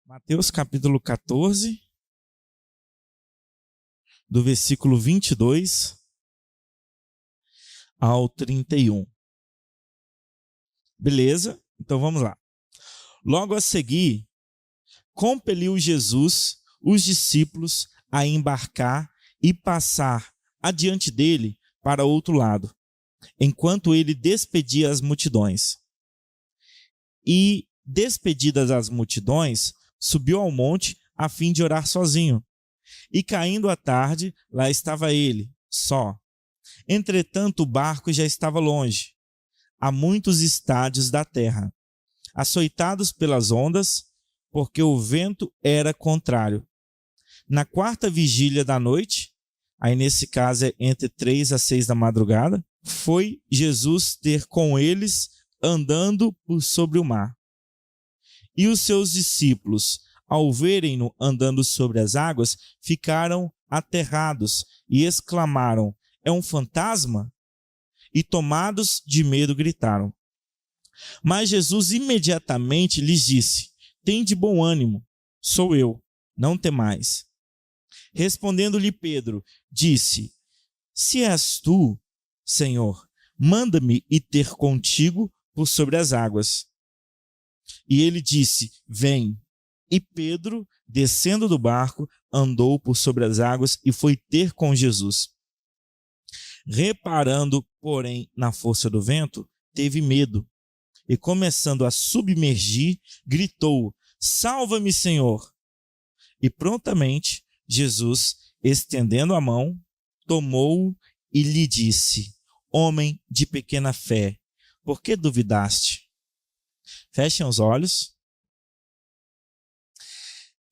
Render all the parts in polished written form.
Mateus capítulo 14, do versículo 22 ao 31. Beleza? Então vamos lá. Logo a seguir, compeliu Jesus os discípulos a embarcar e passar adiante dele para outro lado, enquanto ele despedia as multidões. E, despedidas as multidões, subiu ao monte a fim de orar sozinho. E caindo a tarde, lá estava ele, só. Entretanto, o barco já estava longe, a muitos estádios da terra, açoitados pelas ondas, porque o vento era contrário. Na quarta vigília da noite, aí nesse caso é entre 3 a 6 da madrugada, foi Jesus ter com eles andando por sobre o mar. E os seus discípulos, ao verem-no andando sobre as águas, ficaram aterrados e exclamaram: é um fantasma? E tomados de medo gritaram. Mas Jesus imediatamente lhes disse: tende bom ânimo, sou eu, não temais. Respondendo-lhe Pedro, disse: se és tu, Senhor, manda-me ir ter contigo por sobre as águas. E ele disse: vem. E Pedro, descendo do barco, andou por sobre as águas e foi ter com Jesus. Reparando, porém, na força do vento, teve medo. E começando a submergir, gritou: salva-me, Senhor! E prontamente Jesus, estendendo a mão, tomou-o e lhe disse: homem de pequena fé, por que duvidaste? Fechem os olhos.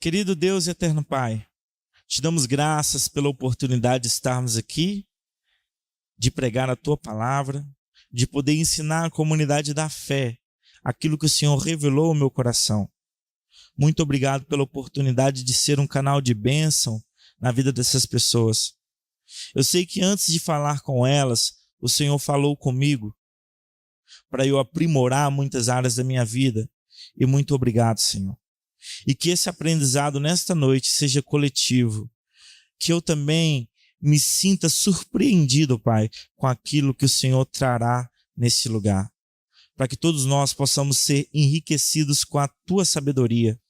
Querido Deus e eterno Pai, te damos graças pela oportunidade de estarmos aqui, de pregar a Tua palavra, de poder ensinar a comunidade da fé aquilo que o Senhor revelou ao meu coração. Muito obrigado pela oportunidade de ser um canal de bênção na vida dessas pessoas. Eu sei que antes de falar com elas, o Senhor falou comigo para eu aprimorar muitas áreas da minha vida. E muito obrigado, Senhor. E que esse aprendizado nesta noite seja coletivo. Que eu também me sinta surpreendido, Pai, com aquilo que o Senhor trará nesse lugar. Para que todos nós possamos ser enriquecidos com a Tua sabedoria.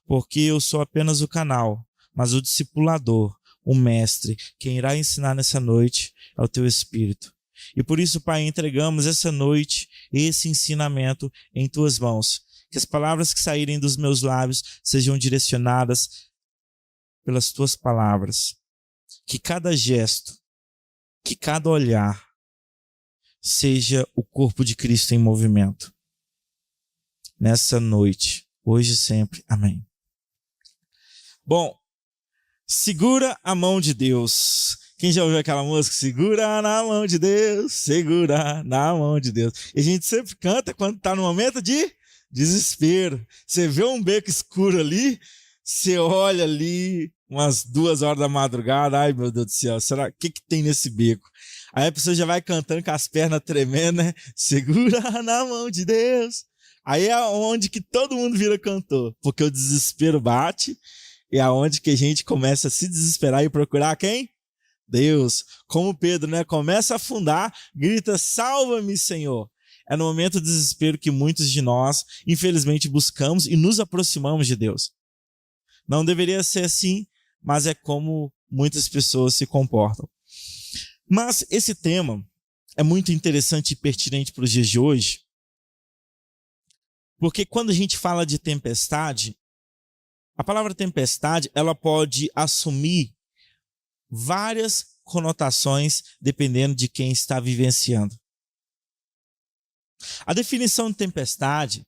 Porque eu sou apenas o canal, mas o discipulador, o mestre, quem irá ensinar nessa noite é o Teu Espírito. E por isso, Pai, entregamos essa noite esse ensinamento em Tuas mãos. Que as palavras que saírem dos meus lábios sejam direcionadas pelas Tuas palavras. Que cada gesto, que cada olhar seja o corpo de Cristo em movimento. Nessa noite, hoje e sempre. Amém. Bom, segura a mão de Deus. Quem já ouviu aquela música? Segura na mão de Deus, segura na mão de Deus. E a gente sempre canta quando está no momento de desespero. Você vê um beco escuro ali, você olha ali, umas 2 horas da madrugada, ai meu Deus do céu, será que tem nesse beco? Aí a pessoa já vai cantando com as pernas tremendo, né? Segura na mão de Deus. Aí é onde que todo mundo vira cantor, porque o desespero bate, e é onde que a gente começa a se desesperar e procurar quem? Deus. Como Pedro, né? Começa a afundar, grita: salva-me, Senhor. É no momento do desespero que muitos de nós, infelizmente, buscamos e nos aproximamos de Deus. Não deveria ser assim, mas é como muitas pessoas se comportam. Mas esse tema é muito interessante e pertinente para os dias de hoje, porque quando a gente fala de tempestade, a palavra tempestade, ela pode assumir várias conotações dependendo de quem está vivenciando. A definição de tempestade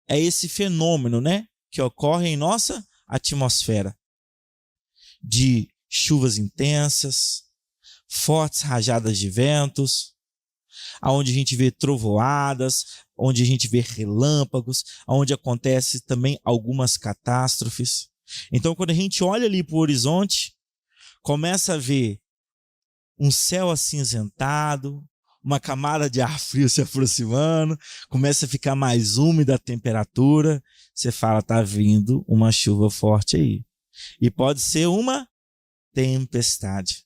é esse fenômeno, né, que ocorre em nossa atmosfera, de chuvas intensas, fortes rajadas de ventos, onde a gente vê trovoadas, onde a gente vê relâmpagos, onde acontece também algumas catástrofes. Então, quando a gente olha ali para o horizonte, começa a ver um céu acinzentado, uma camada de ar frio se aproximando, começa a ficar mais úmida a temperatura, você fala, tá vindo uma chuva forte aí. E pode ser uma tempestade.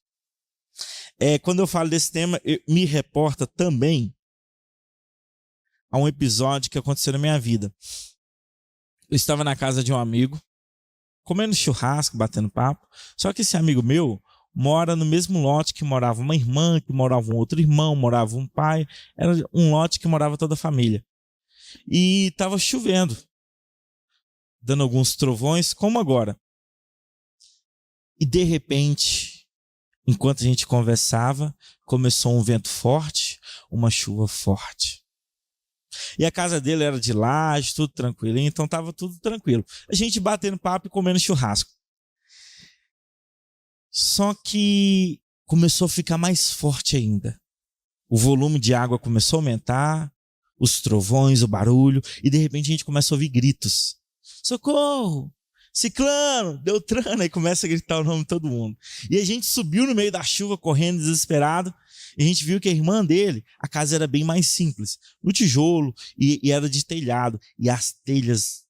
Quando eu falo desse tema, me reporta também a um episódio que aconteceu na minha vida. Eu estava na casa de um amigo, comendo churrasco, batendo papo, só que esse amigo meu mora no mesmo lote que morava uma irmã, que morava um outro irmão, morava um pai, era um lote que morava toda a família. E estava chovendo, dando alguns trovões, como agora. E de repente, enquanto a gente conversava, começou um vento forte, uma chuva forte. E a casa dele era de laje, tudo tranquilo, então estava tudo tranquilo. A gente batendo papo e comendo churrasco. Só que começou a ficar mais forte ainda. O volume de água começou a aumentar, os trovões, o barulho, e de repente a gente começa a ouvir gritos. Socorro! Ciclano! Beltrano! Aí começa a gritar o nome de todo mundo. E a gente subiu no meio da chuva, correndo, desesperado, e a gente viu que a irmã dele, a casa era bem mais simples, no tijolo, e era de telhado, e as telhas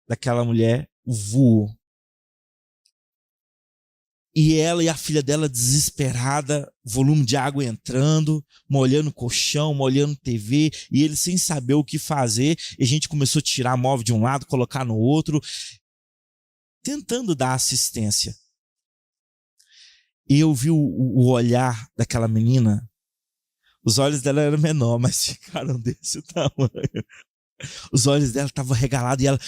daquela mulher voou. E ela e a filha dela desesperada, volume de água entrando, molhando o colchão, molhando TV, e ele sem saber o que fazer, e a gente começou a tirar móvel de um lado, colocar no outro, tentando dar assistência. E eu vi o olhar daquela menina, os olhos dela eram menores, mas ficaram desse tamanho. Os olhos dela estavam regalados e ela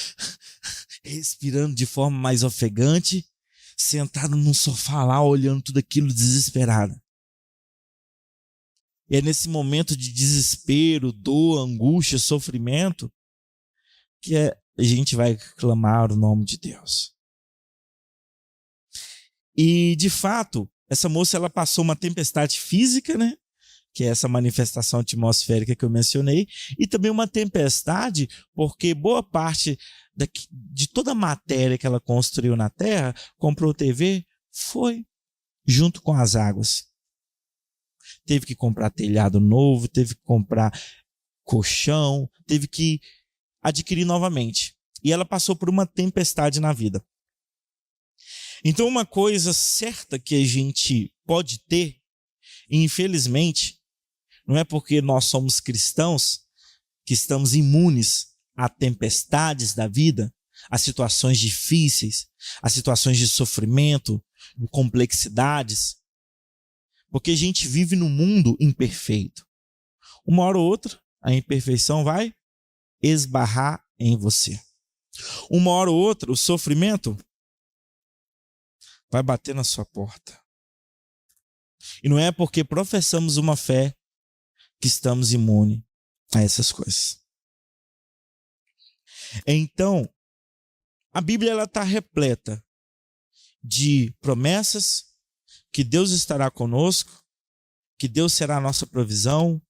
respirando de forma mais ofegante, sentada num sofá lá, olhando tudo aquilo desesperada. E é nesse momento de desespero, dor, angústia, sofrimento, que a gente vai clamar o nome de Deus. E, de fato, essa moça ela passou uma tempestade física, né? Que é essa manifestação atmosférica que eu mencionei, e também uma tempestade, porque boa parte de toda a matéria que ela construiu na Terra, comprou TV, foi junto com as águas. Teve que comprar telhado novo, teve que comprar colchão, teve que adquirir novamente. E ela passou por uma tempestade na vida. Então, uma coisa certa que a gente pode ter, e infelizmente, não é porque nós somos cristãos que estamos imunes a tempestades da vida, a situações difíceis, a situações de sofrimento, de complexidades, porque a gente vive num mundo imperfeito. Uma hora ou outra, a imperfeição vai esbarrar em você. Uma hora ou outra, o sofrimento vai bater na sua porta. E não é porque professamos uma fé que estamos imunes a essas coisas. Então, a Bíblia está repleta de promessas que Deus estará conosco, que Deus será a nossa provisão,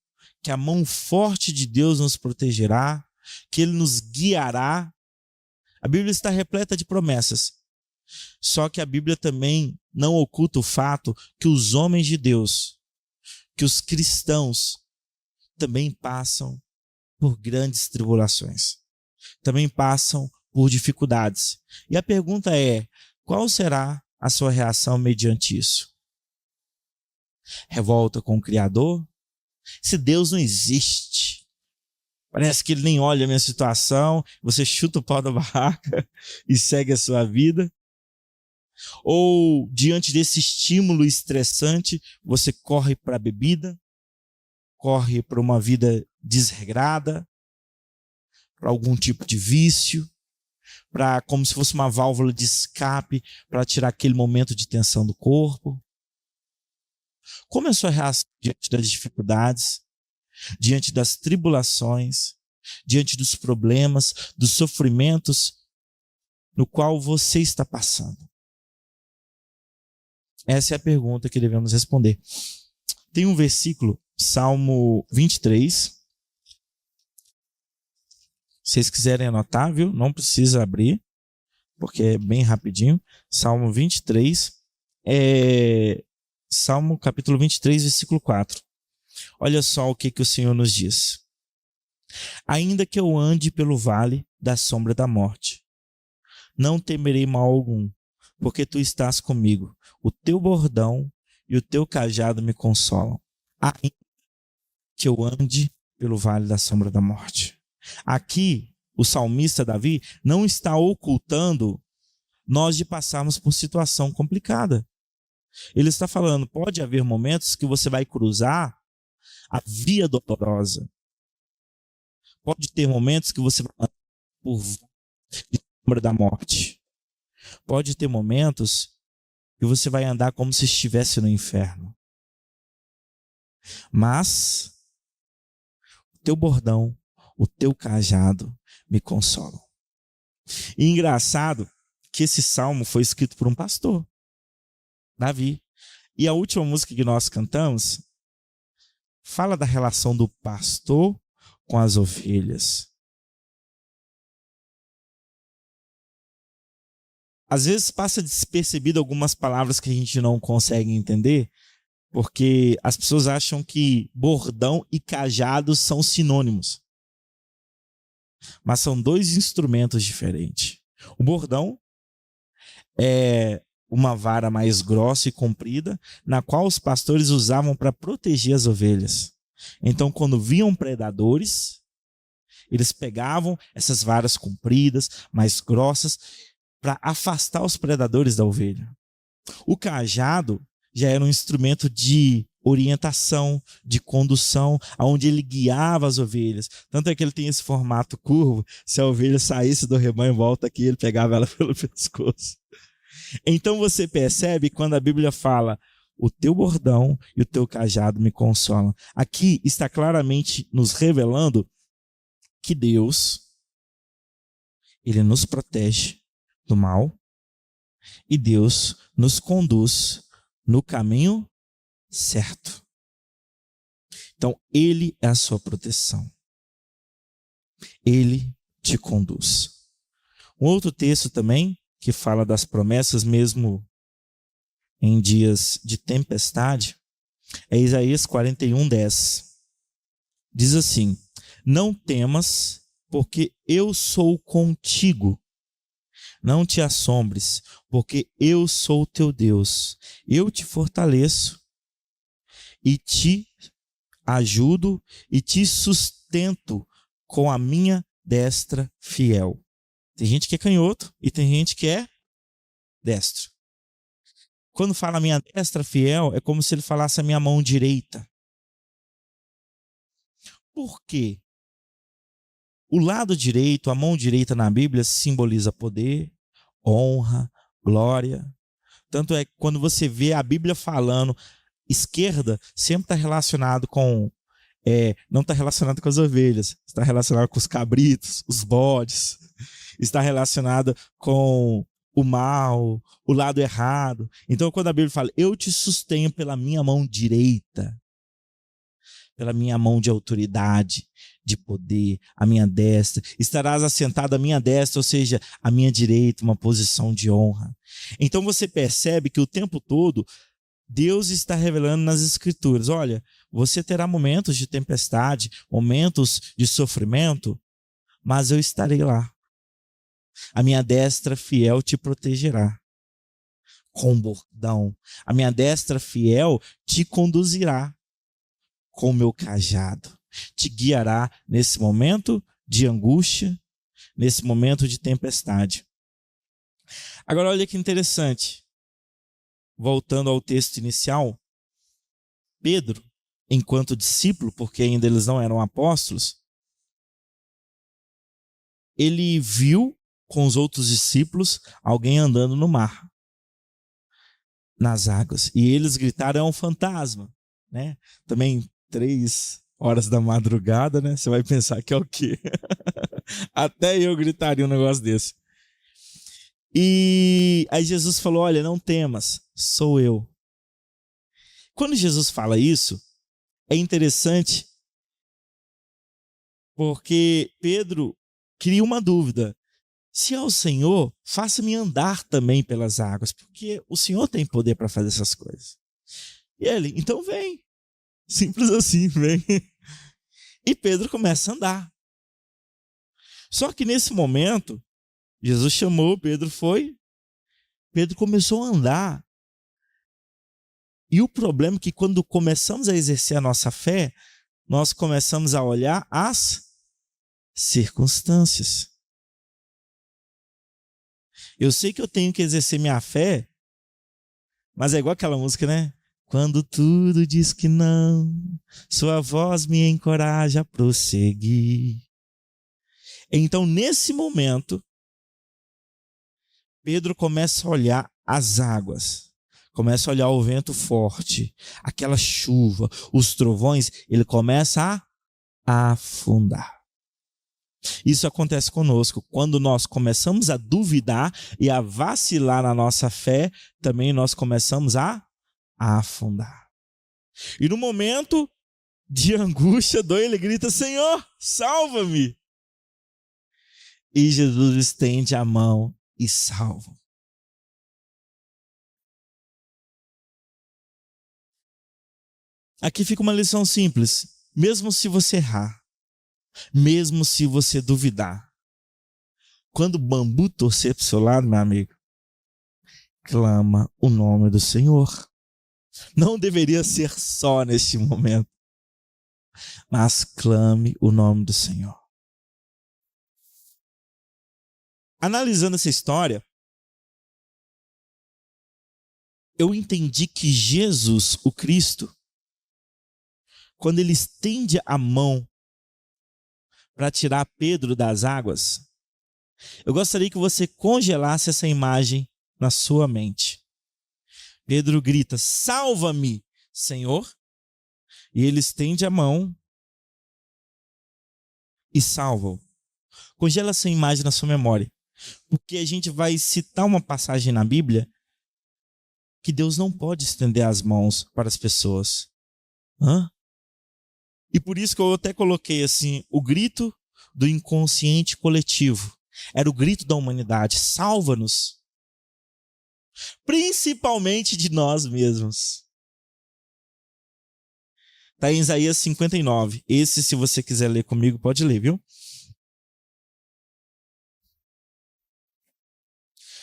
que a mão forte de Deus nos protegerá, que Ele nos guiará. A Bíblia está repleta de promessas. Só que a Bíblia também não oculta o fato que os homens de Deus, que os cristãos, também passam por grandes tribulações. Também passam por dificuldades. E a pergunta é, qual será a sua reação mediante isso? Revolta com o Criador? Se Deus não existe, parece que Ele nem olha a minha situação, você chuta o pau da barraca e segue a sua vida? Ou, diante desse estímulo estressante, você corre para a bebida, corre para uma vida desregrada, para algum tipo de vício, para como se fosse uma válvula de escape para tirar aquele momento de tensão do corpo? Como é a sua reação diante das dificuldades, diante das tribulações, diante dos problemas, dos sofrimentos no qual você está passando? Essa é a pergunta que devemos responder. Tem um versículo, Salmo 23. Se vocês quiserem anotar, viu? Não precisa abrir, porque é bem rapidinho. Salmo 23, Salmo capítulo 23, versículo 4. Olha só o que o Senhor nos diz. Ainda que eu ande pelo vale da sombra da morte, não temerei mal algum, porque tu estás comigo. O teu bordão e o teu cajado me consolam. Ainda que eu ande pelo vale da sombra da morte. Aqui, o salmista Davi não está ocultando nós de passarmos por situação complicada. Ele está falando, pode haver momentos que você vai cruzar a via dolorosa. Pode ter momentos que você vai andar por sombra da morte. Pode ter momentos que você vai andar como se estivesse no inferno. Mas o teu bordão, o teu cajado me consolam. E engraçado que esse salmo foi escrito por um pastor, Davi. E a última música que nós cantamos fala da relação do pastor com as ovelhas. Às vezes passa despercebido algumas palavras que a gente não consegue entender, porque as pessoas acham que bordão e cajado são sinônimos. Mas são dois instrumentos diferentes. O bordão é uma vara mais grossa e comprida, na qual os pastores usavam para proteger as ovelhas. Então, quando viam predadores, eles pegavam essas varas compridas, mais grossas, para afastar os predadores da ovelha. O cajado já era um instrumento de orientação, de condução, onde ele guiava as ovelhas. Tanto é que ele tem esse formato curvo, se a ovelha saísse do rebanho, volta aqui, ele pegava ela pelo pescoço. Então você percebe quando a Bíblia fala, o teu bordão e o teu cajado me consolam. Aqui está claramente nos revelando que Deus, ele nos protege do mal e Deus nos conduz no caminho certo. Então, ele é a sua proteção. Ele te conduz. Um outro texto também, que fala das promessas mesmo em dias de tempestade, é Isaías 41:10. Diz assim, não temas, porque eu sou contigo. Não te assombres, porque eu sou teu Deus. Eu te fortaleço e te ajudo e te sustento com a minha destra fiel. Tem gente que é canhoto e tem gente que é destro. Quando fala a minha destra fiel, é como se ele falasse a minha mão direita. Por quê? O lado direito, a mão direita na Bíblia simboliza poder, honra, glória. Tanto é que quando você vê a Bíblia falando esquerda, sempre está relacionado com... não está relacionado com as ovelhas, está relacionado com os cabritos, os bodes, está relacionado com o mal, o lado errado. Então, quando a Bíblia fala, eu te sustenho pela minha mão direita, pela minha mão de autoridade, de poder, a minha destra, estarás assentado à minha destra, ou seja, à minha direita, uma posição de honra. Então você percebe que o tempo todo Deus está revelando nas Escrituras, olha, você terá momentos de tempestade, momentos de sofrimento, mas eu estarei lá. A minha destra fiel te protegerá com bordão. A minha destra fiel te conduzirá com o meu cajado. Te guiará nesse momento de angústia, nesse momento de tempestade. Agora olha que interessante. Voltando ao texto inicial, Pedro, enquanto discípulo, porque ainda eles não eram apóstolos, ele viu com os outros discípulos alguém andando no mar, nas águas, e eles gritaram, é um fantasma, né? Também 3 horas da madrugada, né? Você vai pensar que é o quê? Até eu gritaria um negócio desse. E aí Jesus falou, olha, não temas, sou eu. Quando Jesus fala isso, é interessante, porque Pedro cria uma dúvida. Se é o Senhor, faça-me andar também pelas águas, porque o Senhor tem poder para fazer essas coisas. E ele, então vem. Simples assim, vem. E Pedro começa a andar. Só que nesse momento, Jesus chamou, Pedro foi, Pedro começou a andar. E o problema é que quando começamos a exercer a nossa fé, nós começamos a olhar as circunstâncias. Eu sei que eu tenho que exercer minha fé, mas é igual aquela música, né? Quando tudo diz que não, sua voz me encoraja a prosseguir. Então, nesse momento, Pedro começa a olhar as águas, começa a olhar o vento forte, aquela chuva, os trovões, ele começa a afundar. Isso acontece conosco. Quando nós começamos a duvidar e a vacilar na nossa fé, também nós começamos a afundar. E no momento de angústia, ele grita: Senhor, salva-me! E Jesus estende a mão e salva. Aqui fica uma lição simples. Mesmo se você errar, mesmo se você duvidar, quando o bambu torcer para o seu lado, meu amigo, clama o nome do Senhor. Não deveria ser só neste momento, mas clame o nome do Senhor. Analisando essa história, eu entendi que Jesus, o Cristo, quando ele estende a mão para tirar Pedro das águas, eu gostaria que você congelasse essa imagem na sua mente. Pedro grita: salva-me, Senhor. E ele estende a mão e salva-o. Congela essa imagem na sua memória, porque a gente vai citar uma passagem na Bíblia que Deus não pode estender as mãos para as pessoas. E por isso que eu até coloquei assim, o grito do inconsciente coletivo. Era o grito da humanidade: salva-nos. Principalmente de nós mesmos. Está em Isaías 59. Esse, se você quiser ler comigo, pode ler, viu?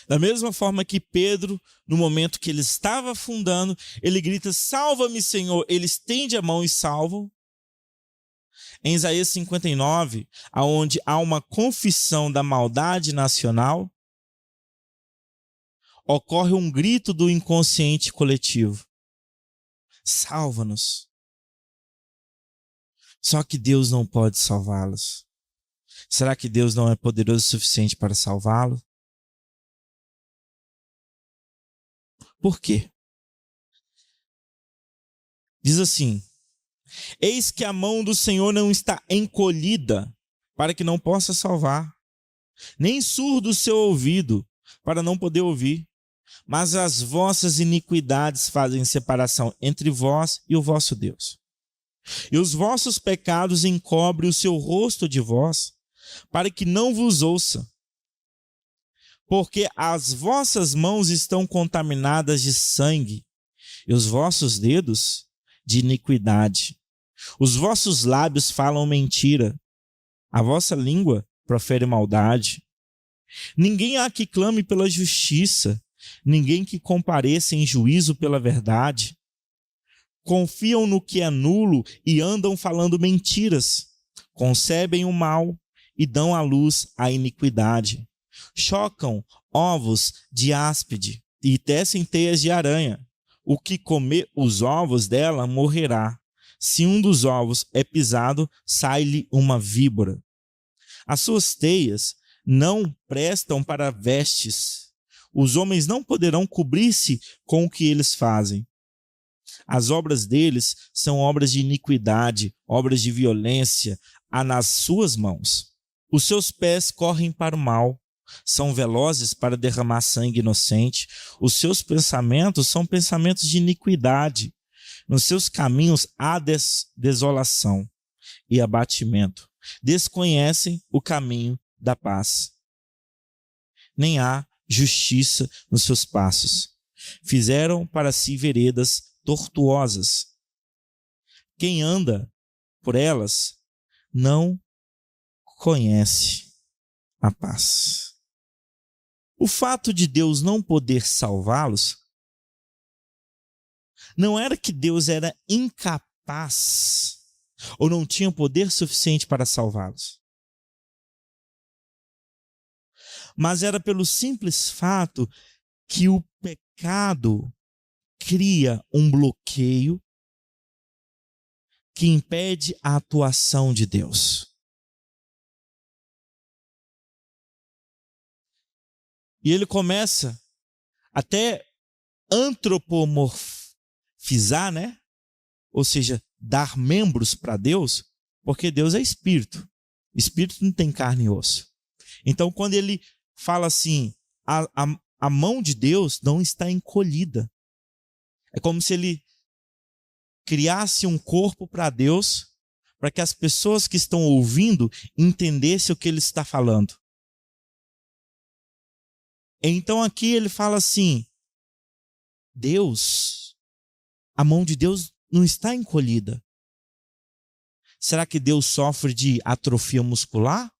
Da mesma forma que Pedro, no momento que ele estava afundando, ele grita: salva-me, Senhor. Ele estende a mão e salva. Em Isaías 59, onde há uma confissão da maldade nacional, ocorre um grito do inconsciente coletivo: salva-nos. Só que Deus não pode salvá-los. Será que Deus não é poderoso o suficiente para salvá-lo? Por quê? Diz assim: eis que a mão do Senhor não está encolhida para que não possa salvar, nem surdo o seu ouvido para não poder ouvir. Mas as vossas iniquidades fazem separação entre vós e o vosso Deus. E os vossos pecados encobrem o seu rosto de vós, para que não vos ouça. Porque as vossas mãos estão contaminadas de sangue, e os vossos dedos de iniquidade. Os vossos lábios falam mentira, a vossa língua profere maldade. Ninguém há que clame pela justiça, ninguém que compareça em juízo pela verdade. Confiam no que é nulo e andam falando mentiras. Concebem o mal e dão à luz a iniquidade. Chocam ovos de áspide e tecem teias de aranha. O que comer os ovos dela morrerá. Se um dos ovos é pisado, sai-lhe uma víbora. As suas teias não prestam para vestes. Os homens não poderão cobrir-se com o que eles fazem. As obras deles são obras de iniquidade, obras de violência, há nas suas mãos. Os seus pés correm para o mal, são velozes para derramar sangue inocente. Os seus pensamentos são pensamentos de iniquidade. Nos seus caminhos há desolação e abatimento. Desconhecem o caminho da paz. Nem há justiça nos seus passos. Fizeram para si veredas tortuosas. quem anda por elas não conhece a paz. O fato de Deus não poder salvá-los não era que Deus era incapaz ou não tinha poder suficiente para salvá-los, mas era pelo simples fato que o pecado cria um bloqueio que impede a atuação de Deus. E ele começa até antropomorfizar, né? Ou seja, dar membros para Deus, porque Deus é espírito. Espírito não tem carne e osso. Então, quando ele fala assim, a mão de Deus não está encolhida. É como se ele criasse um corpo para Deus, para que as pessoas que estão ouvindo entendessem o que ele está falando. Então aqui ele fala assim, Deus, a mão de Deus não está encolhida. Será que Deus sofre de atrofia muscular?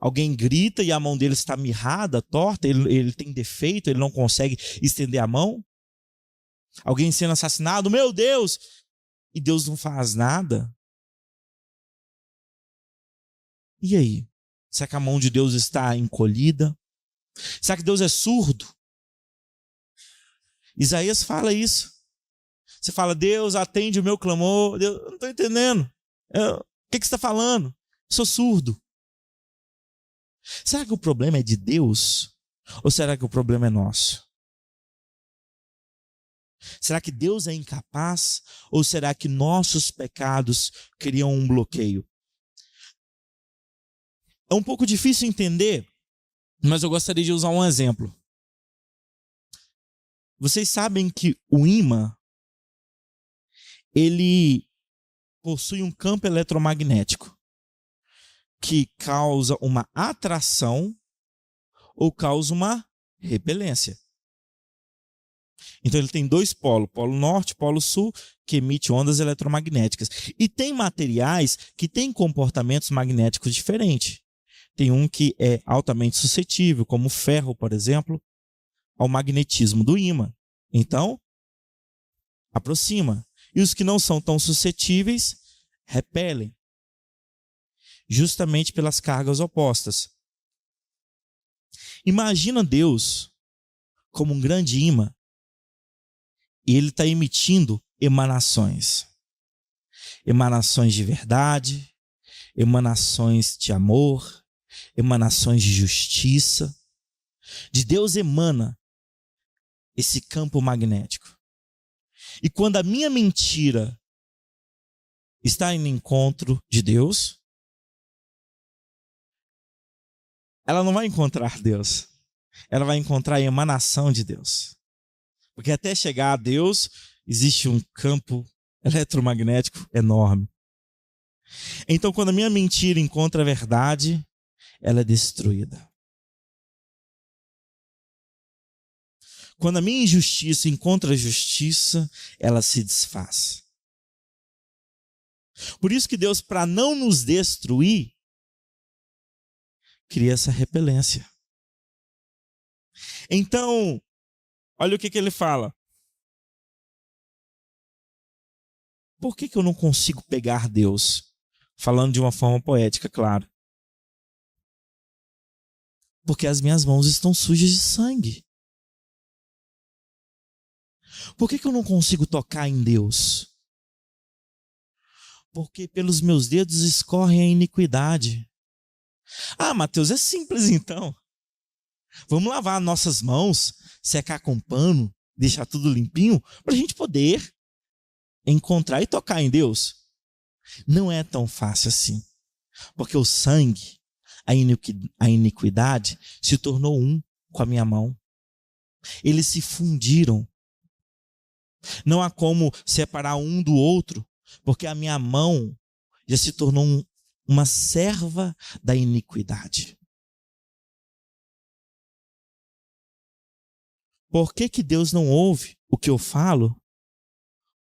Alguém grita e a mão dele está mirrada, torta, ele tem defeito, ele não consegue estender a mão? Alguém sendo assassinado, meu Deus! E Deus não faz nada? E aí? Será que a mão de Deus está encolhida? Será que Deus é surdo? Isaías fala isso. Você fala, Deus atende o meu clamor. Deus, eu não estou entendendo. O que você está falando? Eu sou surdo. Será que o problema é de Deus? Ou será que o problema é nosso? Será que Deus é incapaz? Ou será que nossos pecados criam um bloqueio? É um pouco difícil entender, mas eu gostaria de usar um exemplo. Vocês sabem que o ímã, ele possui um campo eletromagnético que causa uma atração ou causa uma repelência. Então ele tem dois polos, polo norte, polo sul, que emite ondas eletromagnéticas. E tem materiais que têm comportamentos magnéticos diferentes. Tem um que é altamente suscetível, como o ferro, por exemplo, ao magnetismo do ímã. Então, aproxima. E os que não são tão suscetíveis, repelem. Justamente pelas cargas opostas. Imagina Deus como um grande ímã e ele está emitindo emanações. Emanações de verdade, emanações de amor, emanações de justiça. De Deus emana esse campo magnético. E quando a minha mentira está em encontro de Deus, ela não vai encontrar Deus. Ela vai encontrar a emanação de Deus. Porque até chegar a Deus, existe um campo eletromagnético enorme. Então, quando a minha mentira encontra a verdade, ela é destruída. Quando a minha injustiça encontra a justiça, ela se desfaz. Por isso que Deus, para não nos destruir, cria essa repelência. Então, olha o que ele fala. Por que eu não consigo pegar Deus? Falando de uma forma poética, claro. Porque as minhas mãos estão sujas de sangue. Por que eu não consigo tocar em Deus? Porque pelos meus dedos escorre a iniquidade. Ah, Mateus, é simples então. Vamos lavar nossas mãos, secar com pano, deixar tudo limpinho, para a gente poder encontrar e tocar em Deus. Não é tão fácil assim. Porque o sangue, a iniquidade, se tornou um com a minha mão. Eles se fundiram. Não há como separar um do outro, porque a minha mão já se tornou uma serva da iniquidade. Por que Deus não ouve o que eu falo?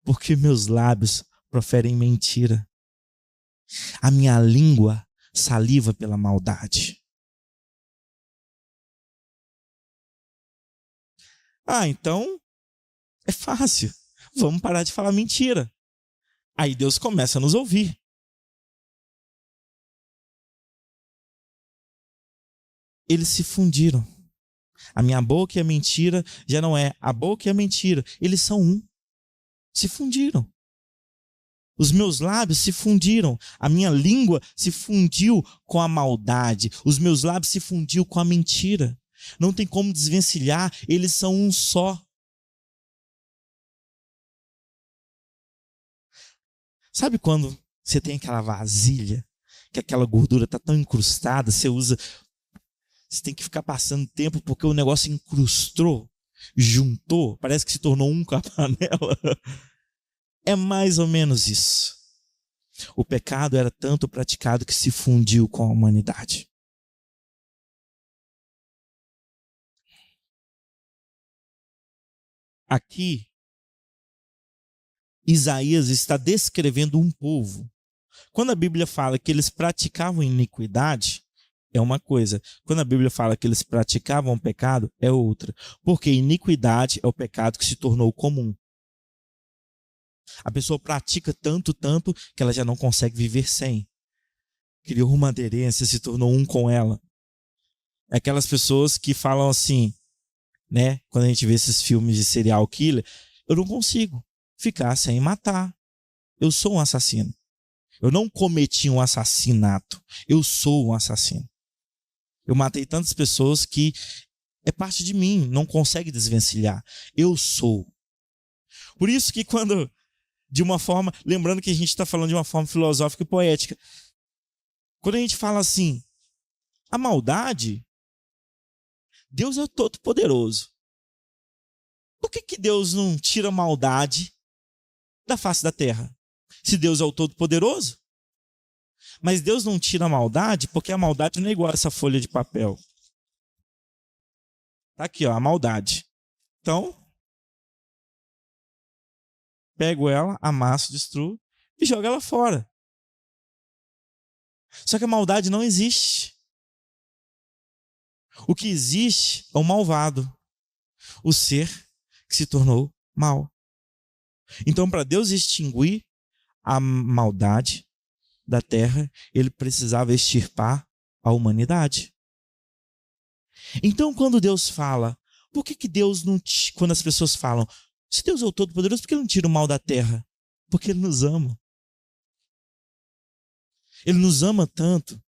Porque meus lábios proferem mentira. A minha língua saliva pela maldade. Então é fácil. Vamos parar de falar mentira. Aí Deus começa a nos ouvir. Eles se fundiram. A minha boca e a mentira já não é a boca e a mentira. Eles são um. Se fundiram. Os meus lábios se fundiram. A minha língua se fundiu com a maldade. Os meus lábios se fundiu com a mentira. Não tem como desvencilhar. Eles são um só. Sabe quando você tem aquela vasilha, que aquela gordura está tão incrustada, você tem que ficar passando tempo porque o negócio incrustou, juntou, parece que se tornou um com a panela. É mais ou menos isso. O pecado era tanto praticado que se fundiu com a humanidade. Aqui, Isaías está descrevendo um povo. Quando a Bíblia fala que eles praticavam iniquidade, é uma coisa. Quando a Bíblia fala que eles praticavam pecado, é outra. Porque iniquidade é o pecado que se tornou comum. A pessoa pratica tanto, que ela já não consegue viver sem. Criou uma aderência, se tornou um com ela. É aquelas pessoas que falam assim, né? Quando a gente vê esses filmes de serial killer, eu não consigo ficar sem matar. Eu sou um assassino. Eu não cometi um assassinato. Eu sou um assassino. Eu matei tantas pessoas que é parte de mim, não consegue desvencilhar. Eu sou. Por isso que quando, de uma forma, lembrando que a gente está falando de uma forma filosófica e poética, quando a gente fala assim, a maldade, Deus é o Todo-Poderoso. Por que Deus não tira a maldade da face da terra? Se Deus é o Todo-Poderoso. Mas Deus não tira a maldade porque a maldade não é igual a essa folha de papel. Tá aqui, ó, a maldade. Então, pego ela, amasso, destruo e jogo ela fora. Só que a maldade não existe. O que existe é o malvado. O ser que se tornou mal. Então, para Deus extinguir a maldade da terra, ele precisava extirpar a humanidade. Então, quando Deus fala, por que Deus não... Quando as pessoas falam, se Deus é o Todo-Poderoso, por que ele não tira o mal da terra? Porque ele nos ama. Ele nos ama tanto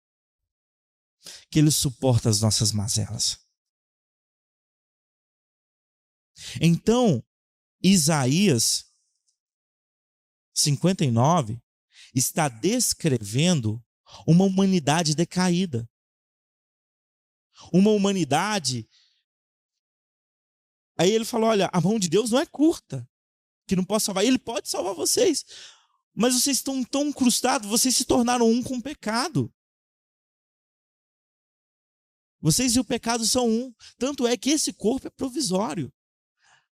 que ele suporta as nossas mazelas. Então, Isaías 59 está descrevendo uma humanidade decaída. Uma humanidade... Aí ele falou, olha, a mão de Deus não é curta, que não pode salvar. Ele pode salvar vocês, mas vocês estão tão incrustados, vocês se tornaram um com o pecado. Vocês e o pecado são um. Tanto é que esse corpo é provisório.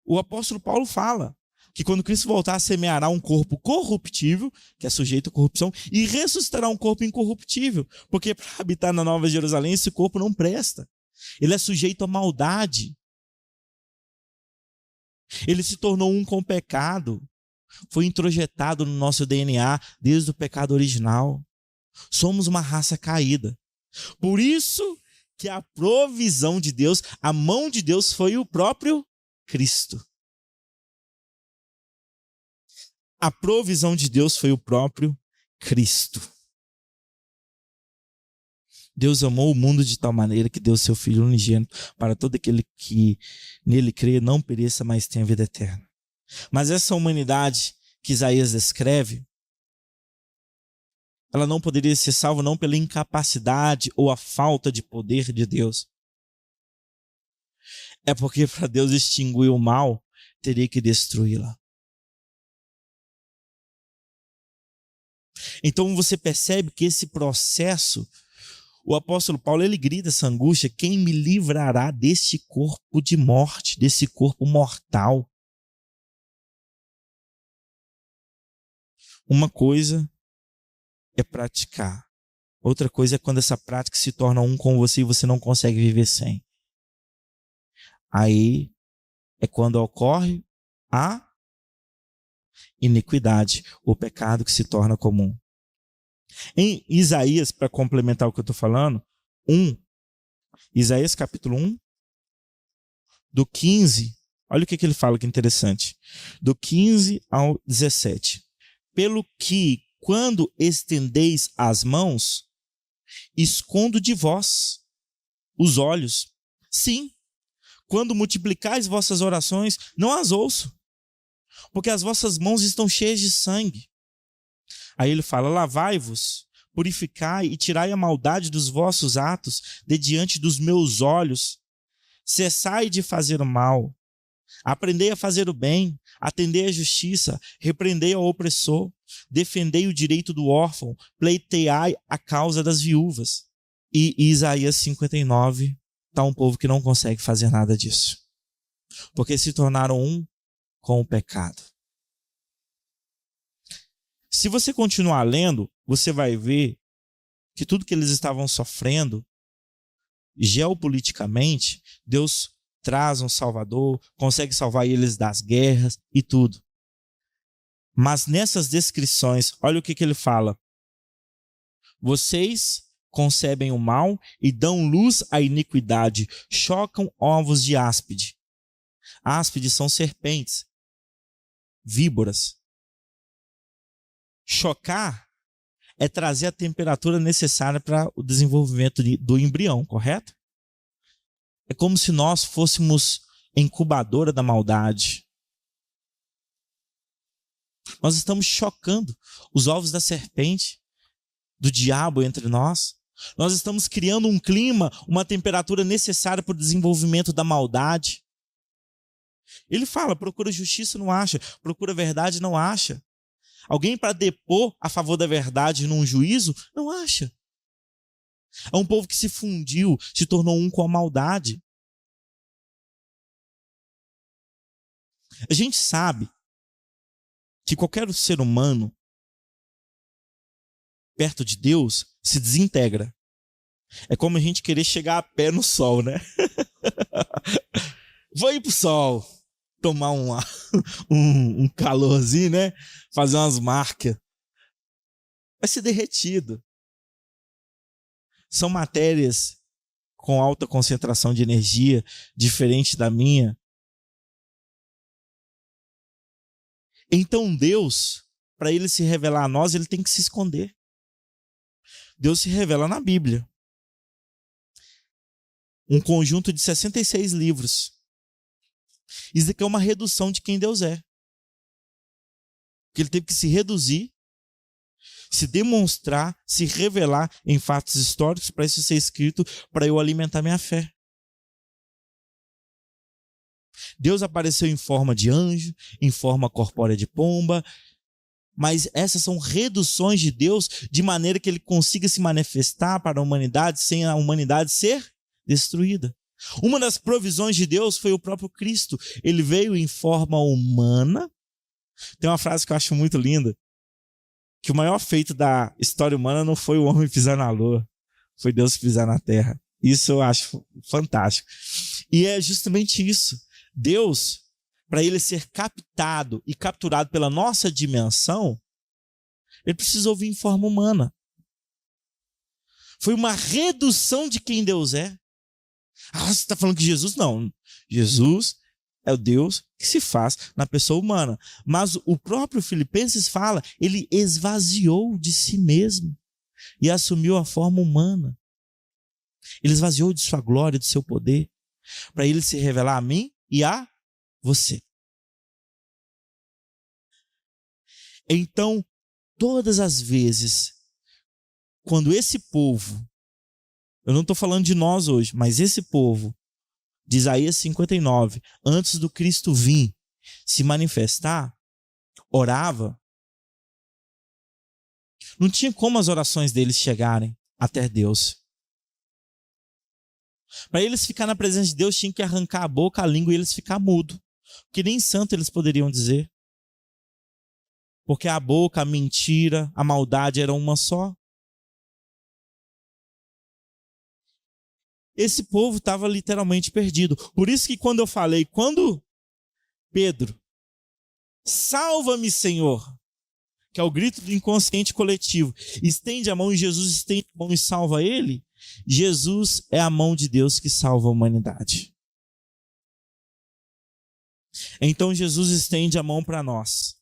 O apóstolo Paulo fala que quando Cristo voltar, semeará um corpo corruptível, que é sujeito à corrupção, e ressuscitará um corpo incorruptível, porque para habitar na Nova Jerusalém, esse corpo não presta. Ele é sujeito à maldade. Ele se tornou um com o pecado. Foi introjetado no nosso DNA desde o pecado original. Somos uma raça caída. Por isso que a provisão de Deus, a mão de Deus foi o próprio Cristo. A provisão de Deus foi o próprio Cristo. Deus amou o mundo de tal maneira que deu seu Filho unigênito para todo aquele que nele crê, não pereça, mas tenha vida eterna. Mas essa humanidade que Isaías descreve, ela não poderia ser salva não pela incapacidade ou a falta de poder de Deus. É porque para Deus extinguir o mal, teria que destruí-la. Então você percebe que esse processo, o apóstolo Paulo, ele grita essa angústia, quem me livrará deste corpo de morte, desse corpo mortal? Uma coisa é praticar. Outra coisa é quando essa prática se torna um com você e você não consegue viver sem. Aí é quando ocorre a iniquidade, o pecado que se torna comum. Em Isaías, para complementar o que eu estou falando, Isaías capítulo 1, do 15, olha o que ele fala que interessante. Do 15 ao 17. Pelo que, quando estendeis as mãos, escondo de vós os olhos. Sim, quando multiplicais vossas orações, não as ouço, porque as vossas mãos estão cheias de sangue. Aí ele fala, lavai-vos, purificai e tirai a maldade dos vossos atos de diante dos meus olhos. Cessai de fazer o mal, aprendei a fazer o bem, atendei a justiça, repreendei ao opressor, defendei o direito do órfão, pleiteai a causa das viúvas. E Isaías 59 está um povo que não consegue fazer nada disso, porque se tornaram um com o pecado. Se você continuar lendo, você vai ver que tudo que eles estavam sofrendo, geopoliticamente, Deus traz um Salvador, consegue salvar eles das guerras e tudo. Mas nessas descrições, olha o que ele fala. Vocês concebem o mal e dão luz à iniquidade, chocam ovos de áspide. Áspides são serpentes, víboras. Chocar é trazer a temperatura necessária para o desenvolvimento do embrião, correto? É como se nós fôssemos incubadora da maldade. Nós estamos chocando os ovos da serpente, do diabo entre nós. Nós estamos criando um clima, uma temperatura necessária para o desenvolvimento da maldade. Ele fala, procura justiça, não acha. Procura verdade, não acha. Alguém para depor a favor da verdade num juízo, não acha. É um povo que se fundiu, se tornou um com a maldade. A gente sabe que qualquer ser humano perto de Deus se desintegra. É como a gente querer chegar a pé no sol, né? Vou ir pro sol, tomar um calorzinho, né? Fazer umas marcas. Vai ser derretido. São matérias com alta concentração de energia, diferente da minha. Então Deus, para ele se revelar a nós, ele tem que se esconder. Deus se revela na Bíblia. Um conjunto de 66 livros. Isso aqui é uma redução de quem Deus é. Porque ele teve que se reduzir, se demonstrar, se revelar em fatos históricos para isso ser escrito, para eu alimentar minha fé. Deus apareceu em forma de anjo, em forma corpórea de pomba, mas essas são reduções de Deus de maneira que ele consiga se manifestar para a humanidade sem a humanidade ser destruída. Uma das provisões de Deus foi o próprio Cristo. Ele veio em forma humana. Tem uma frase que eu acho muito linda, que o maior feito da história humana não foi o homem pisar na lua, foi Deus pisar na terra. Isso eu acho fantástico. E é justamente isso. Deus, para ele ser captado e capturado pela nossa dimensão, ele precisou vir em forma humana. Foi uma redução de quem Deus é. Ah, você está falando que Jesus? Não. Jesus é o Deus que se faz na pessoa humana. Mas o próprio Filipenses fala, ele esvaziou de si mesmo e assumiu a forma humana. Ele esvaziou de sua glória, do seu poder, para ele se revelar a mim e a você. Então, todas as vezes, quando esse povo, eu não estou falando de nós hoje, mas esse povo, de Isaías 59, antes do Cristo vir se manifestar, orava, não tinha como as orações deles chegarem até Deus. Para eles ficar na presença de Deus, tinha que arrancar a boca, a língua e eles ficar mudo, porque nem santo eles poderiam dizer. Porque a boca, a mentira, a maldade eram uma só. Esse povo estava literalmente perdido. Por isso que quando eu falei, quando Pedro, salva-me, Senhor, que é o grito do inconsciente coletivo, estende a mão e Jesus estende a mão e salva ele, Jesus é a mão de Deus que salva a humanidade. Então Jesus estende a mão para nós.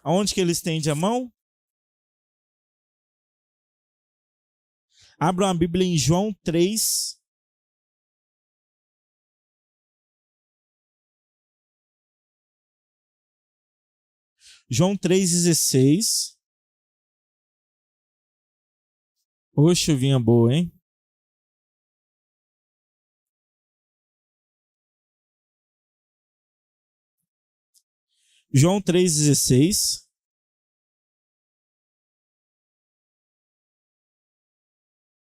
Aonde que ele estende a mão? Abra a Bíblia em João 3. João 3,16. Ô, chuvinha boa, hein? João 3,16.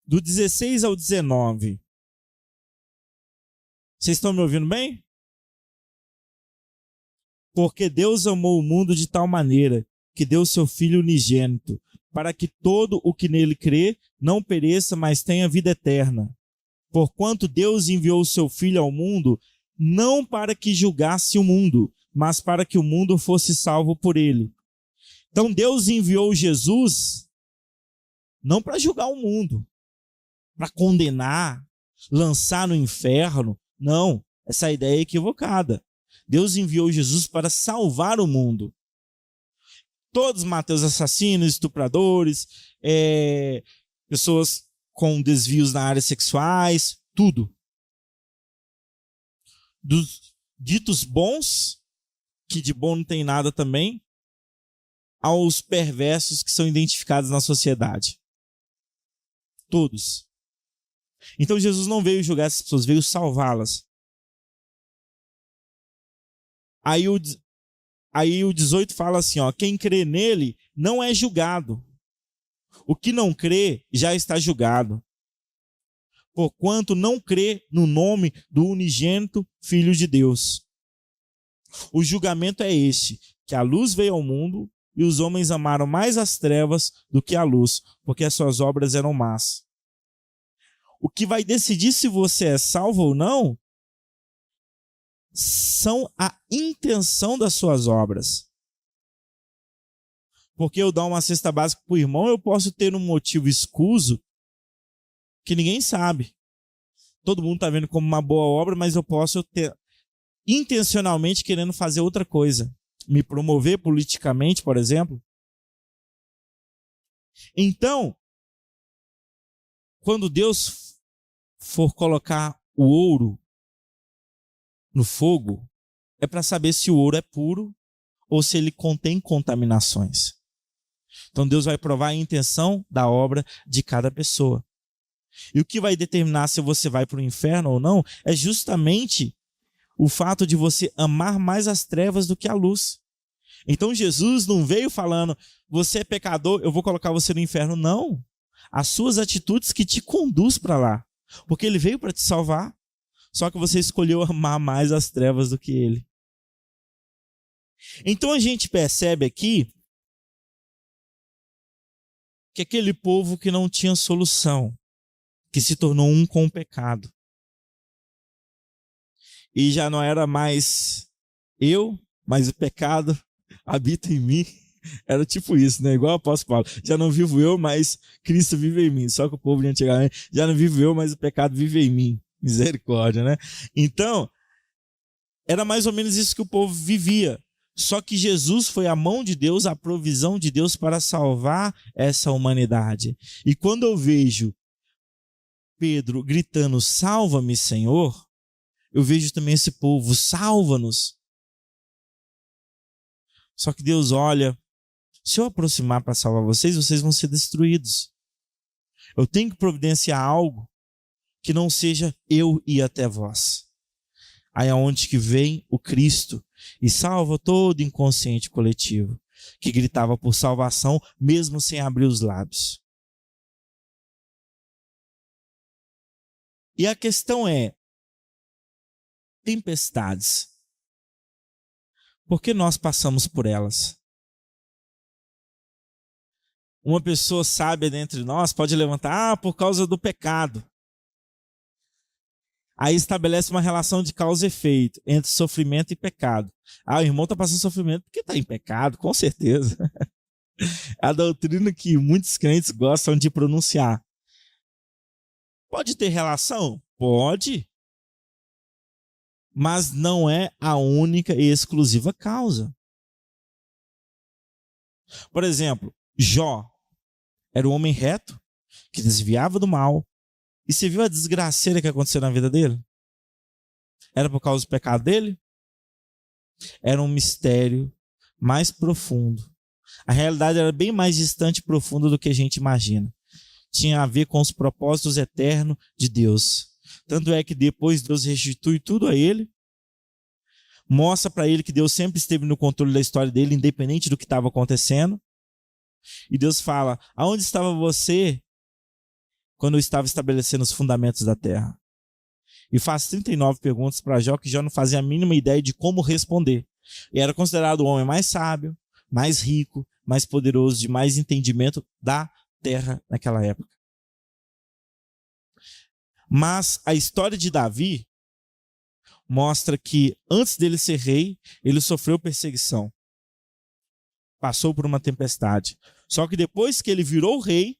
Do 16 ao 19. Vocês estão me ouvindo bem? Porque Deus amou o mundo de tal maneira que deu seu Filho unigênito, para que todo o que nele crê não pereça, mas tenha vida eterna. Porquanto Deus enviou o seu Filho ao mundo, não para que julgasse o mundo, mas para que o mundo fosse salvo por ele. Então Deus enviou Jesus não para julgar o mundo, para condenar, lançar no inferno. Não, essa ideia é equivocada. Deus enviou Jesus para salvar o mundo. Todos Mateus assassinos, estupradores, pessoas com desvios na área sexuais, tudo. Dos ditos bons, que de bom não tem nada também, aos perversos que são identificados na sociedade. Todos. Então Jesus não veio julgar essas pessoas, veio salvá-las. Aí o 18 fala assim, ó, quem crê nele não é julgado. O que não crê já está julgado. Porquanto não crê no nome do unigênito Filho de Deus. O julgamento é este, que a luz veio ao mundo e os homens amaram mais as trevas do que a luz, porque as suas obras eram más. O que vai decidir se você é salvo ou não são a intenção das suas obras. Porque eu dar uma cesta básica para o irmão, eu posso ter um motivo escuso que ninguém sabe. Todo mundo está vendo como uma boa obra, mas eu posso ter intencionalmente querendo fazer outra coisa. Me promover politicamente, por exemplo. Então, quando Deus for colocar o ouro no fogo, é para saber se o ouro é puro ou se ele contém contaminações. Então Deus vai provar a intenção da obra de cada pessoa. E o que vai determinar se você vai para o inferno ou não é justamente o fato de você amar mais as trevas do que a luz. Então Jesus não veio falando, você é pecador, eu vou colocar você no inferno. Não. As suas atitudes que te conduz para lá. Porque ele veio para te salvar. Só que você escolheu amar mais as trevas do que ele. Então a gente percebe aqui que aquele povo que não tinha solução, que se tornou um com o pecado. E já não era mais eu, mas o pecado habita em mim. Era tipo isso, né? Igual o apóstolo Paulo. Já não vivo eu, mas Cristo vive em mim. Só que o povo de antigamente, já não vivo eu, mas o pecado vive em mim. Misericórdia, né? Então, era mais ou menos isso que o povo vivia. Só que Jesus foi a mão de Deus, a provisão de Deus para salvar essa humanidade. E quando eu vejo Pedro gritando, salva-me, Senhor, eu vejo também esse povo, salva-nos. Só que Deus olha, se eu aproximar para salvar vocês, vocês vão ser destruídos. Eu tenho que providenciar algo que não seja eu ir até vós. Aí é onde que vem o Cristo e salva todo inconsciente coletivo que gritava por salvação mesmo sem abrir os lábios. E a questão é, tempestades. Por que nós passamos por elas? Uma pessoa sábia dentre nós pode levantar, por causa do pecado. Aí estabelece uma relação de causa e efeito entre sofrimento e pecado. O irmão está passando sofrimento porque está em pecado, com certeza. É a doutrina que muitos crentes gostam de pronunciar. Pode ter relação? Pode. Mas não é a única e exclusiva causa. Por exemplo, Jó era um homem reto, que desviava do mal. E você viu a desgraceira que aconteceu na vida dele? Era por causa do pecado dele? Era um mistério mais profundo. A realidade era bem mais distante e profunda do que a gente imagina. Tinha a ver com os propósitos eternos de Deus. Tanto é que depois Deus restitui tudo a ele, mostra para ele que Deus sempre esteve no controle da história dele, independente do que estava acontecendo. E Deus fala: aonde estava você quando eu estava estabelecendo os fundamentos da terra? E faz 39 perguntas para Jó, que Jó não fazia a mínima ideia de como responder. E era considerado o homem mais sábio, mais rico, mais poderoso, de mais entendimento da terra naquela época. Mas a história de Davi mostra que antes dele ser rei, ele sofreu perseguição. Passou por uma tempestade. Só que depois que ele virou rei,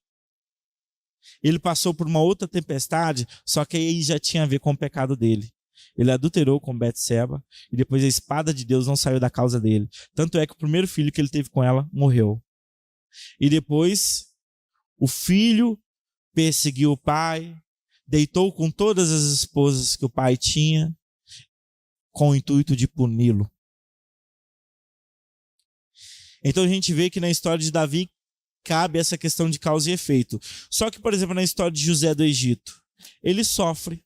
ele passou por uma outra tempestade, só que aí já tinha a ver com o pecado dele. Ele adulterou com Betseba e depois a espada de Deus não saiu da causa dele. Tanto é que o primeiro filho que ele teve com ela morreu. E depois o filho perseguiu o pai, deitou com todas as esposas que o pai tinha, com o intuito de puni-lo. Então a gente vê que na história de Davi cabe essa questão de causa e efeito. Só que, por exemplo, na história de José do Egito, ele sofre,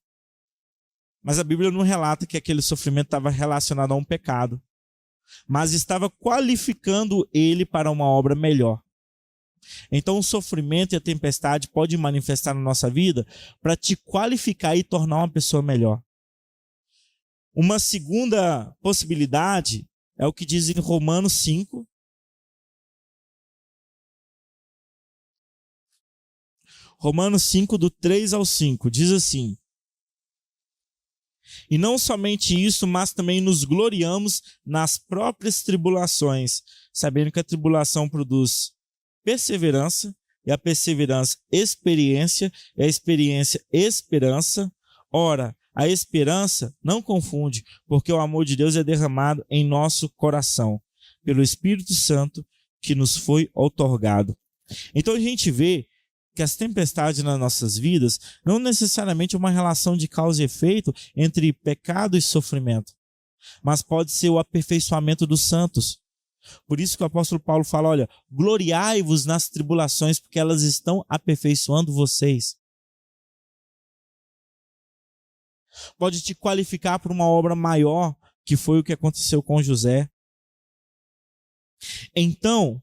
mas a Bíblia não relata que aquele sofrimento estava relacionado a um pecado, mas estava qualificando ele para uma obra melhor. Então o sofrimento e a tempestade podem manifestar na nossa vida para te qualificar e tornar uma pessoa melhor. Uma segunda possibilidade é o que diz em Romanos 5. Romanos 5, do 3 ao 5, diz assim: e não somente isso, mas também nos gloriamos nas próprias tribulações, sabendo que a tribulação produz perseverança, e a perseverança experiência, e a experiência esperança. Ora, a esperança não confunde, porque o amor de Deus é derramado em nosso coração, pelo Espírito Santo que nos foi outorgado. Então a gente vê que as tempestades nas nossas vidas não necessariamente é uma relação de causa e efeito entre pecado e sofrimento, mas pode ser o aperfeiçoamento dos santos. Por isso que o apóstolo Paulo fala: olha, gloriai-vos nas tribulações, porque elas estão aperfeiçoando vocês. Pode te qualificar para uma obra maior, que foi o que aconteceu com José. Então,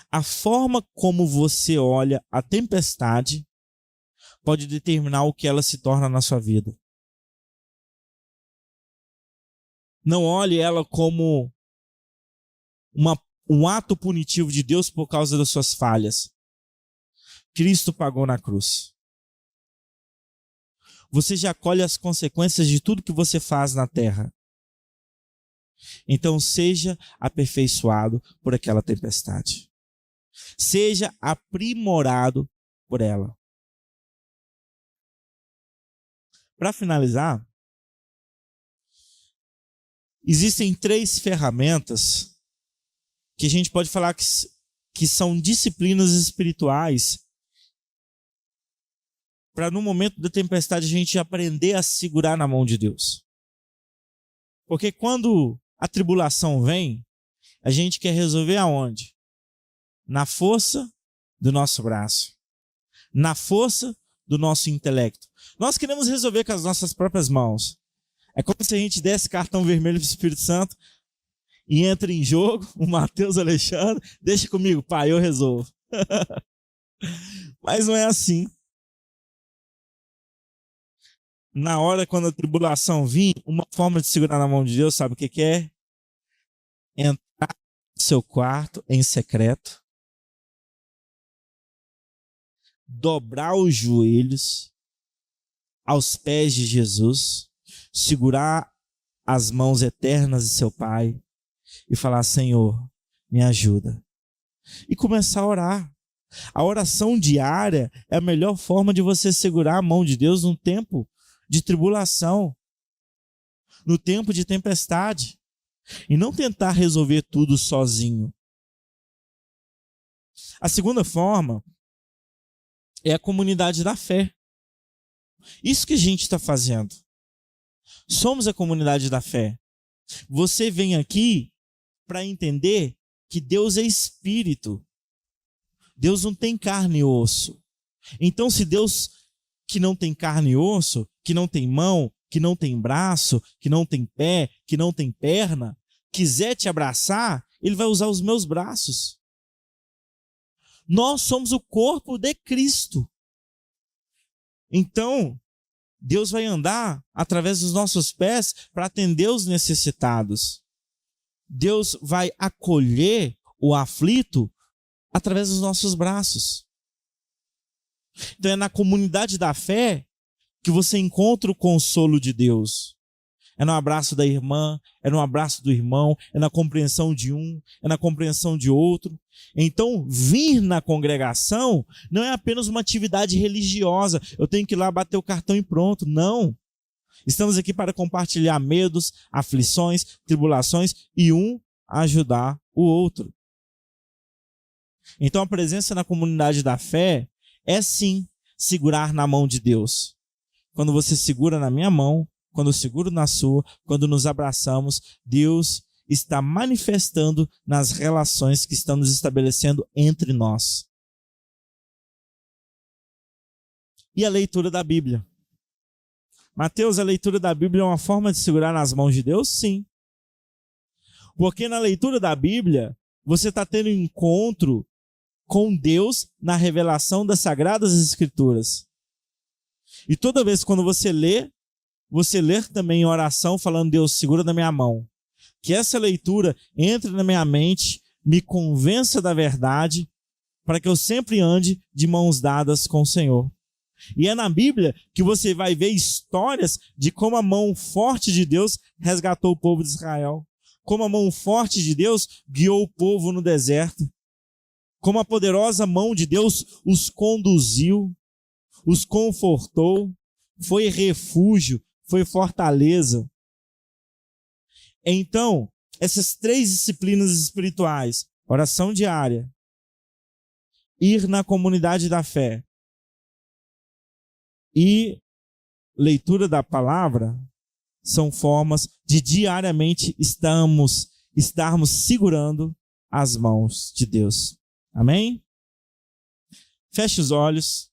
a forma como você olha a tempestade pode determinar o que ela se torna na sua vida. Não olhe ela como um ato punitivo de Deus por causa das suas falhas. Cristo pagou na cruz. Você já colhe as consequências de tudo que você faz na terra. Então seja aperfeiçoado por aquela tempestade. Seja aprimorado por ela. Para finalizar, existem 3 ferramentas que a gente pode falar que são disciplinas espirituais para no momento da tempestade a gente aprender a segurar na mão de Deus. Porque quando a tribulação vem, a gente quer resolver aonde? Na força do nosso braço, na força do nosso intelecto. Nós queremos resolver com as nossas próprias mãos. É como se a gente desse cartão vermelho para o Espírito Santo e entra em jogo o Mateus Alexandre: deixa comigo, pai, eu resolvo. Mas não é assim. Na hora quando a tribulação vir, uma forma de segurar na mão de Deus, sabe o que é? Entrar no seu quarto em secreto, dobrar os joelhos aos pés de Jesus, segurar as mãos eternas de seu Pai e falar: Senhor, me ajuda. E começar a orar. A oração diária é a melhor forma de você segurar a mão de Deus num tempo de tribulação, no tempo de tempestade, e não tentar resolver tudo sozinho. A segunda forma é a comunidade da fé. Isso que a gente está fazendo. Somos a comunidade da fé. Você vem aqui para entender que Deus é espírito. Deus não tem carne e osso. Então, se Deus, que não tem carne e osso, que não tem mão, que não tem braço, que não tem pé, que não tem perna, quiser te abraçar, Ele vai usar os meus braços. Nós somos o corpo de Cristo. Então, Deus vai andar através dos nossos pés para atender os necessitados. Deus vai acolher o aflito através dos nossos braços. Então é na comunidade da fé que você encontra o consolo de Deus. É no abraço da irmã, é no abraço do irmão, é na compreensão de um, é na compreensão de outro. Então, vir na congregação não é apenas uma atividade religiosa. Eu tenho que ir lá bater o cartão e pronto. Não. Estamos aqui para compartilhar medos, aflições, tribulações e um ajudar o outro. Então, a presença na comunidade da fé é sim segurar na mão de Deus. Quando você segura na minha mão, quando eu seguro na sua, quando nos abraçamos, Deus está manifestando nas relações que estamos estabelecendo entre nós. E a leitura da Bíblia. Mateus, a leitura da Bíblia é uma forma de segurar nas mãos de Deus? Sim. Porque na leitura da Bíblia, você está tendo um encontro com Deus na revelação das Sagradas Escrituras. E toda vez quando você lê também em oração, falando: Deus, segura na minha mão. Que essa leitura entre na minha mente, me convença da verdade, para que eu sempre ande de mãos dadas com o Senhor. E é na Bíblia que você vai ver histórias de como a mão forte de Deus resgatou o povo de Israel. Como a mão forte de Deus guiou o povo no deserto. Como a poderosa mão de Deus os conduziu, os confortou, foi refúgio, foi fortaleza. Então, essas 3 disciplinas espirituais, oração diária, ir na comunidade da fé e leitura da palavra, são formas de diariamente estarmos segurando as mãos de Deus. Amém? Feche os olhos.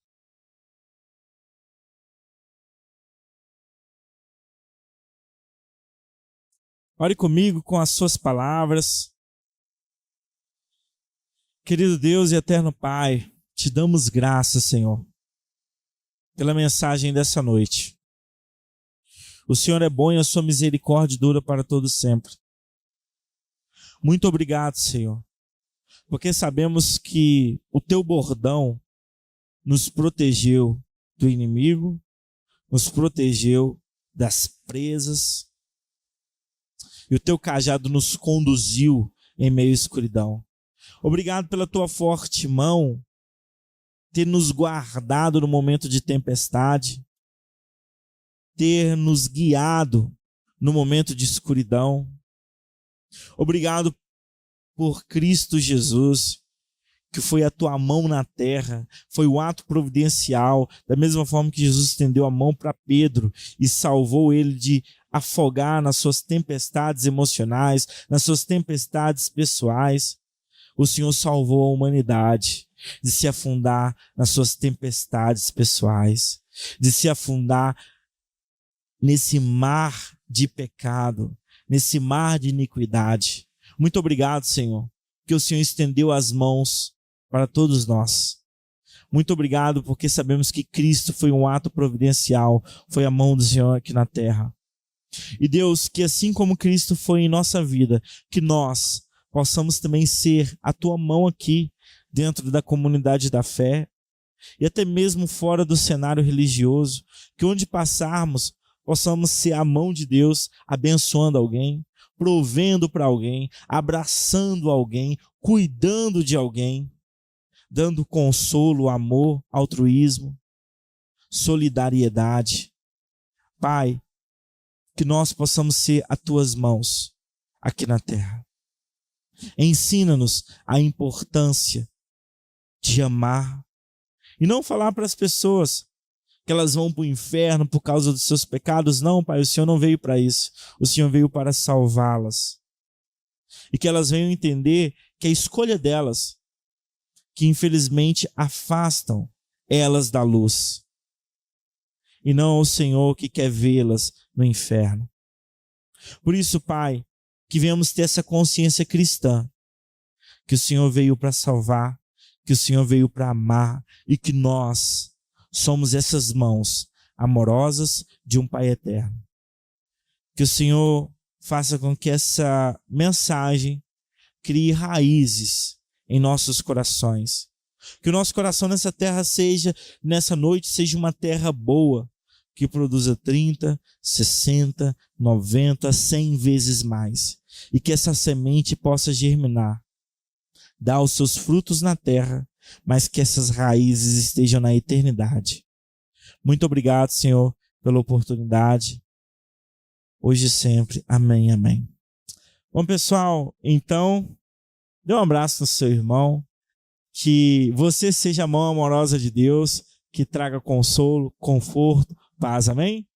Ore comigo com as suas palavras. Querido Deus e eterno Pai, te damos graças, Senhor, pela mensagem dessa noite. O Senhor é bom e a sua misericórdia dura para todo sempre. Muito obrigado, Senhor, porque sabemos que o teu bordão nos protegeu do inimigo, nos protegeu das presas, e o teu cajado nos conduziu em meio à escuridão. Obrigado pela tua forte mão ter nos guardado no momento de tempestade, ter nos guiado no momento de escuridão. Obrigado por Cristo Jesus, que foi a tua mão na terra, foi o ato providencial, da mesma forma que Jesus estendeu a mão para Pedro e salvou ele de afogar nas suas tempestades emocionais, nas suas tempestades pessoais. O Senhor salvou a humanidade de se afundar nas suas tempestades pessoais, de se afundar nesse mar de pecado, nesse mar de iniquidade. Muito obrigado, Senhor, que o Senhor estendeu as mãos para todos nós. Muito obrigado, porque sabemos que Cristo foi um ato providencial, foi a mão do Senhor aqui na terra. E Deus, que assim como Cristo foi em nossa vida, que nós possamos também ser a tua mão aqui dentro da comunidade da fé, e até mesmo fora do cenário religioso, que onde passarmos possamos ser a mão de Deus abençoando alguém, provendo para alguém, abraçando alguém, cuidando de alguém, dando consolo, amor, altruísmo, solidariedade. Pai, que nós possamos ser as tuas mãos aqui na terra. Ensina-nos a importância de amar e não falar para as pessoas que elas vão para o inferno por causa dos seus pecados. Não, Pai, o Senhor não veio para isso. O Senhor veio para salvá-las. E que elas venham entender que a escolha delas, que infelizmente afastam elas da luz. E não o Senhor que quer vê-las no inferno. Por isso, Pai, que venhamos ter essa consciência cristã, que o Senhor veio para salvar, que o Senhor veio para amar e que nós somos essas mãos amorosas de um Pai eterno. Que o Senhor faça com que essa mensagem crie raízes em nossos corações. Que o nosso coração nessa terra nessa noite, seja uma terra boa, que produza 30, 60, 90, 100 vezes mais. E que essa semente possa germinar, dar os seus frutos na terra, mas que essas raízes estejam na eternidade. Muito obrigado, Senhor, pela oportunidade. Hoje e sempre. Amém, amém. Bom, pessoal, então, dê um abraço no seu irmão. Que você seja a mão amorosa de Deus, que traga consolo, conforto, paz. Amém?